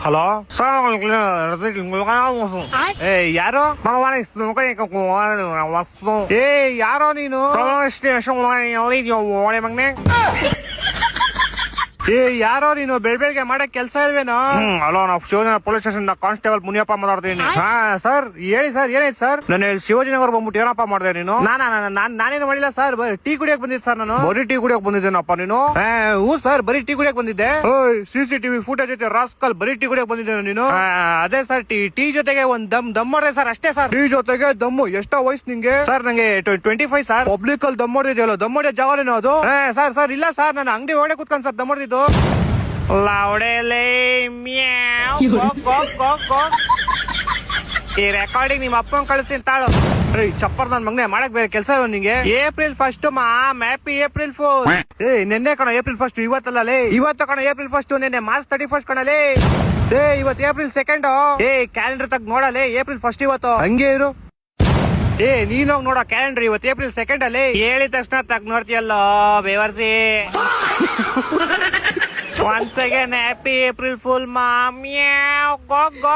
Hello ಏ ಯಾರು ಏ ಯಾರೋ ನೀನು ಮಗ್ನೆ ಏ ಯಾರೋ ನೀನು ಬೆಳಗ್ಗೆ ಮಾಡಕ್ ಕೆಲ್ಸ ಇಲ್ವೇನೋ? ಹಲೋ, ನಾವು ಶಿವಜನಗರ ಪೊಲೀಸ್ ಸ್ಟೇಷನ್ ಕಾನ್ಸ್ಟೇಬಲ್ ಮುನಿಯಪ್ಪ ಮಾತಾಡ್ತೀನಿ. ಹಾ ಸರ್, ಹೇಳಿ ಸರ್, ಏನಾಯ್ತು ಸರ್? ನಾನು ಶಿವಜನಗರ ಬಂದ್ಬಿಟ್ಟು ಏನಪ್ಪ ಮಾಡಿದೆ ನೀನು? ನಾನೇನು ಮಾಡಿಲ್ಲ ಸರ್, ಬರೀ ಟೀ ಕುಡಿಯಕ್ ಬಂದಿದ್ದೆ ಸರ್. ನಾನು ಬರೀ ಟೀ ಕುಡಿಯಕ್ ಬಂದಿದ್ದೇನಪ್ಪ ನೀನು? ಹ್ಞೂ ಸರ್, ಬರೀ ಟೀ ಕುಡಿಯಕ್ ಬಂದಿದ್ದೆ. CCTV ಫುಟೇಜ್ ಐತೆ ರಾಸ್ಕಲ್, ಬರೀ ಟೀ ಕುಡಿಯಕ್ ಬಂದಿದ್ದೆ ನೀನು? ಅದೇ ಸರ್, ಟೀ ಜೊತೆಗೆ ಒಂದ್ ದಮ್ ಮಾಡಿದೆ ಸರ್, ಅಷ್ಟೇ ಸರ್. ಟೀ ಜೊತೆಗೆ ದಮ್ಮು? ಎಷ್ಟೋ ವಯಸ್ಸು ನಿಂಗೆ? ಸರ್ ನಂಗೆ 25 ಸರ್. ಪಬ್ಲಿಕ್ ಅಲ್ಲಿ ದಮ್ ಮಾಡಿದ್ಯಲ್ಲ, ದಮ್ ಮಾಡಿದ ಜಾಗನೇನೋ ಅದು? ಸರ್ ಇಲ್ಲ ಸರ್, ನಾನು ಅಂಗಡಿ ಒಳಗೆ ಕುತ್ಕೊಂಡ್ ಸರ್ ದಮ್ ಮಾಡಿದ್ದು. ಈ ರೆಕಾರ್ಡಿಂಗ್ ನಿಮ್ಮ ಅಪ್ಪನ್ ಕಳಿಸ್ತೀನಿ ತಾಳು. ಚಪ್ಪರ್ ನನ್ ಮಗನೆ, ಮಾಡಕ್ ಬೇರೆ ಕೆಲಸ ಇವ ನಿಂಗೆ? April 1 happy April pool. ನಿನ್ನೆ ಕಣ ಏಪ್ರಿಲ್ 1, ಇವತ್ತಲ್ಲ ಲೇ. ಇವತ್ತು ಕಣ ಏಪ್ರಿಲ್ 1, ನಿನ್ನೆ ಮಾರ್ಚ್ 31 ಕಣಲೇ. ಇವತ್ತು ಏಪ್ರಿಲ್ 2. ಕ್ಯಾಲೆಂಡರ್ ತಗ್ ನೋಡಲೇ, ಏಪ್ರಿಲ್ 1 ಇವತ್ತು. ಹಂಗೆ ಇರು. ನೀನೋಗ್ ನೋಡೋ ಕ್ಯಾಲೆಂಡರ್, ಇವತ್ತು ಏಪ್ರಿಲ್ 2 ಅಲ್ಲಿ. ಹೇಳಿದ ತಕ್ಷಣ ತಗ್ ನೋಡ್ತೀಯಲ್ಲೋ ಬೇವರ್ಸಿ. Once again, happy April Fool, mom. Meow. Go.